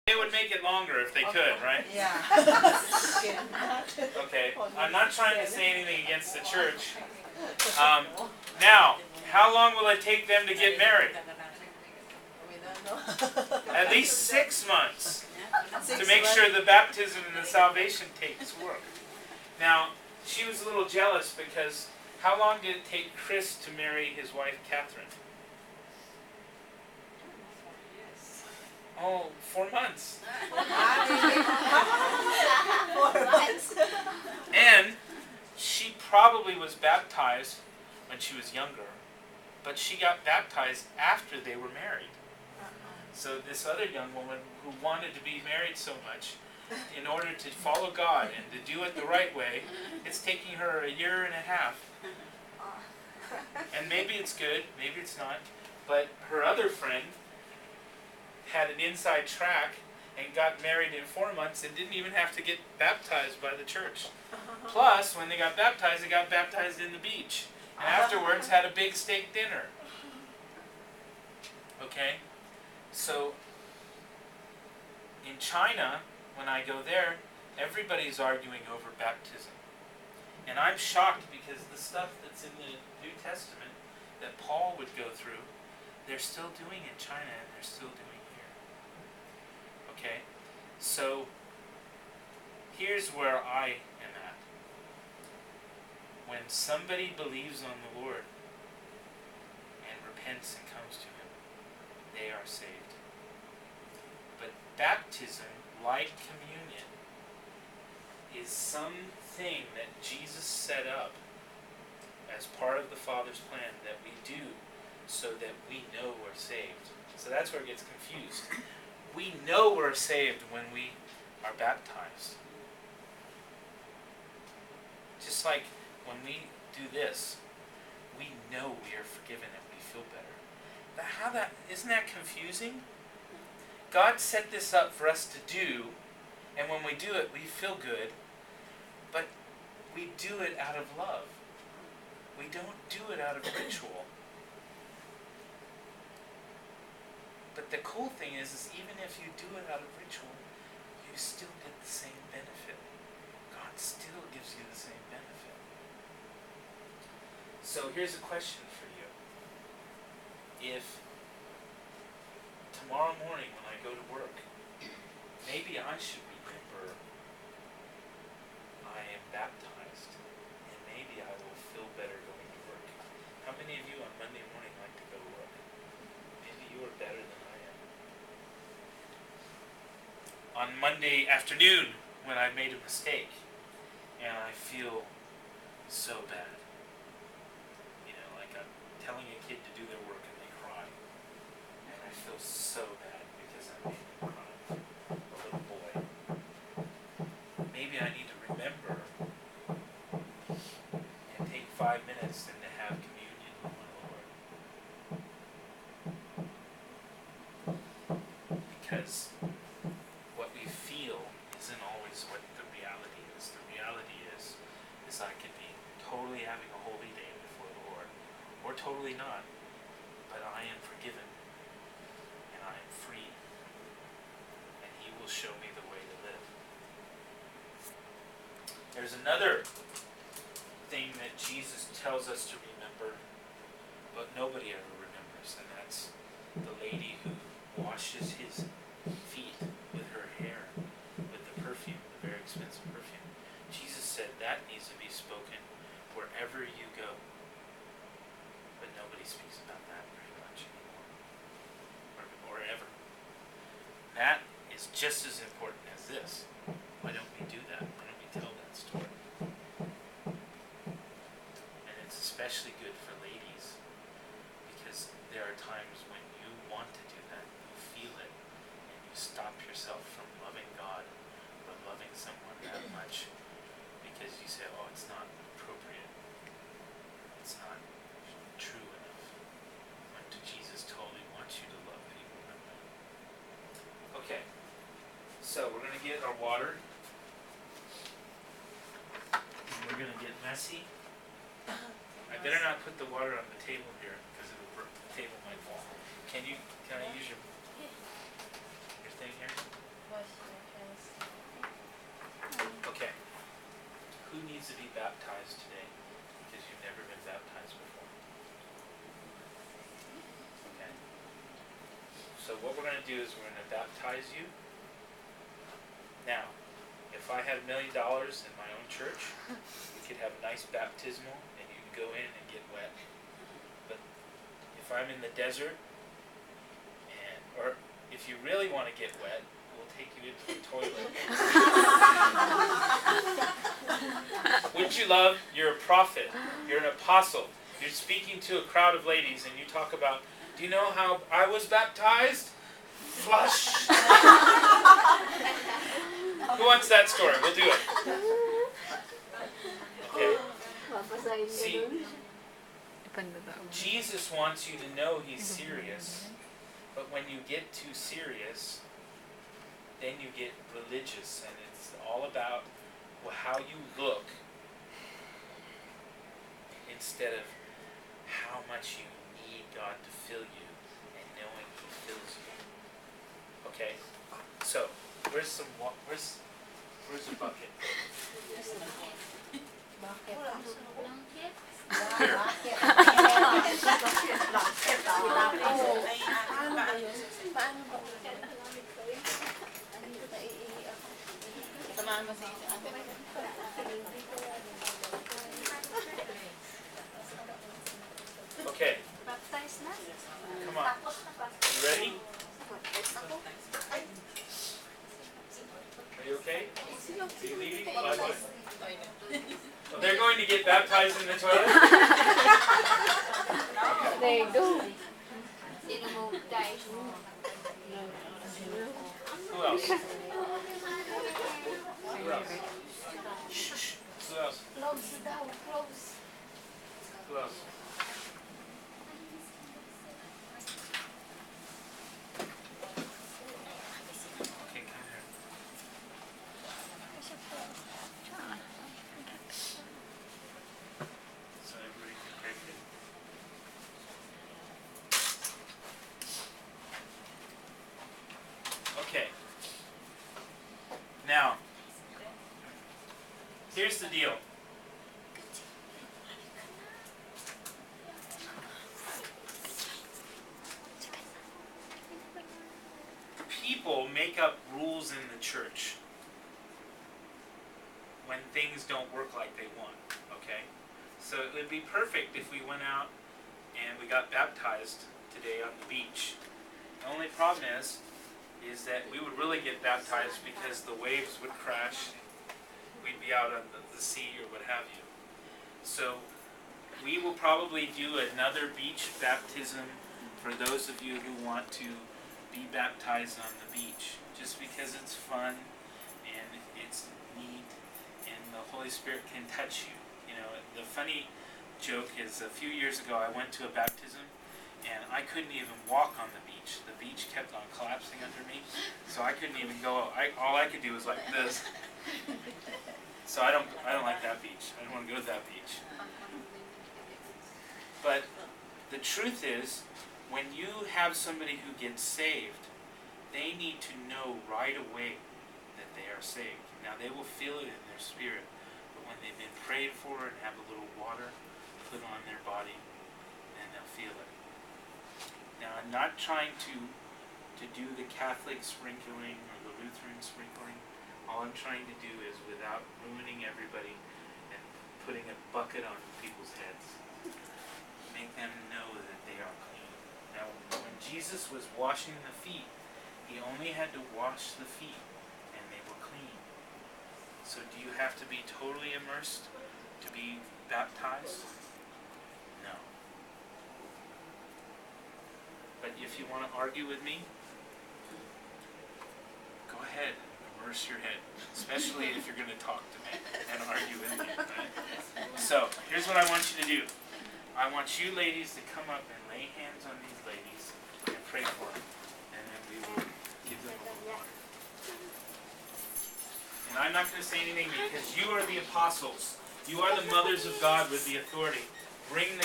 They would make it longer if they could, right? Yeah. Okay, I'm not trying to say anything against the church. Now, how long will it take them to get married? We don't know. At least 6 months to 6 make months. sure the baptism and the salvation takes work. Now, she was a little jealous because how long did it take Chris to marry his wife, Catherine? Oh, 4 months. 4 months. And she probably was baptized when she was younger, but she got baptized after they were married. So this other young woman who wanted to be married so much, in order to follow God and to do it the right way, it's taking her a year and a half. And maybe it's good, maybe it's not, but her other friend had an inside track and got married in 4 months and didn't even have to get baptized by the church. Plus, when they got baptized in the beach. And afterwards had a big steak dinner. Okay? So, in China, when I go there, everybody's arguing over baptism. And I'm shocked because the stuff that's in the New Testament that Paul would go through, they're still doing in China and they're still doing here. Okay? So, here's where I am at. When somebody believes on the Lord and repents and comes to Him, they are saved. But baptism, like communion, is something that Jesus set up as part of the Father's plan that we do so that we know we're saved. So that's where it gets confused. We know we're saved when we are baptized. Just like when we do this, we know we are forgiven and we feel better. But isn't that confusing? God set this up for us to do, and when we do it, we feel good, but we do it out of love. We don't do it out of ritual. But the cool thing is even if you do it out of ritual, you still get the same benefit. God still gives you the same benefit. So here's a question for you. If tomorrow morning when I go to work, maybe I should remember I am baptized, and maybe I will feel better going to work. How many of you on Monday morning like to go to work? Maybe you are better than I am. On Monday afternoon, when I made a mistake, and I feel so bad. Like I'm telling a kid to do their work and they cry. And I feel so bad because I made them cry. A little boy. Maybe I need to remember and take 5 minutes and to have communion with my Lord. Because what we feel isn't always what the reality is. The reality is I could be totally having a holy day before the Lord, or totally not, but I am forgiven, and I am free, and He will show me the way to live. There's another thing that Jesus tells us to remember, but nobody ever remembers, and that's the lady who washes His feet with her hair, with the perfume, the very expensive perfume. Jesus said that needs to be spoken wherever you go. But nobody speaks about that very much anymore. Or ever. That is just as important as this. Why don't we do that? Why don't we tell that story? And it's especially good for ladies, because there are times when you want to do that, you feel it, and you stop yourself from loving God or loving someone that much, because you say, oh, it's not appropriate. It's not true enough. When Jesus totally wants you to love people like that. Okay. So we're going to get our water. And we're going to get messy. I better not put the water on the table here because the table might fall. Can I use your thing here? needs to be baptized today because you've never been baptized before. Okay? So what we're going to do is we're going to baptize you. Now, if I had $1 million in my own church, we could have a nice baptismal and you can go in and get wet. But if I'm in the desert, or if you really want to get wet, we'll take you into the toilet. Wouldn't you love? You're a prophet. You're an apostle. You're speaking to a crowd of ladies and you talk about, do you know how I was baptized? Flush. Who wants that story? We'll do it. Okay. See, Jesus wants you to know He's serious. But when you get too serious, then you get religious, and it's all about how you look instead of how much you need God to fill you and knowing He fills you. Okay? So, where's the bucket? Here. Okay. Come on. You ready? Are you okay? Are you leaving? Bye-bye. Well, they're going to get baptized in the toilet? They do. Who else? Who else? Shh. Who else? Who else? Okay, come here. So everybody can pray for you. Okay. Now, here's the deal. People make up rules in the church when things don't work like they want, okay? So it would be perfect if we went out and we got baptized today on the beach. The only problem is that we would really get baptized because the waves would crash. We'd be out on the sea or what have you. So we will probably do another beach baptism for those of you who want to be baptized on the beach, just because it's fun and it's neat and the Holy Spirit can touch you. You know, the funny joke is a few years ago I went to a baptism and I couldn't even walk on the beach. The beach kept on collapsing under me, so I couldn't even go. All I could do was like this. So I don't like that beach. I don't want to go to that beach. But the truth is, when you have somebody who gets saved, they need to know right away that they are saved. Now they will feel it in their spirit, but when they've been prayed for and have a little water put on their body, then they'll feel it. Now I'm not trying to do the Catholic sprinkling or the Lutheran sprinkling. All I'm trying to do is, without ruining everybody and putting a bucket on people's heads, make them know that they are clean. Now, when Jesus was washing the feet, He only had to wash the feet, and they were clean. So do you have to be totally immersed to be baptized? No. But if you want to argue with me, go ahead, immerse your head. Especially if you're going to talk to me and argue with me. Right? So, here's what I want you to do. I want you ladies to come up and lay hands on these ladies and pray for them. And then we will give them a little water. And I'm not going to say anything because you are the apostles. You are the mothers of God with the authority. Bring the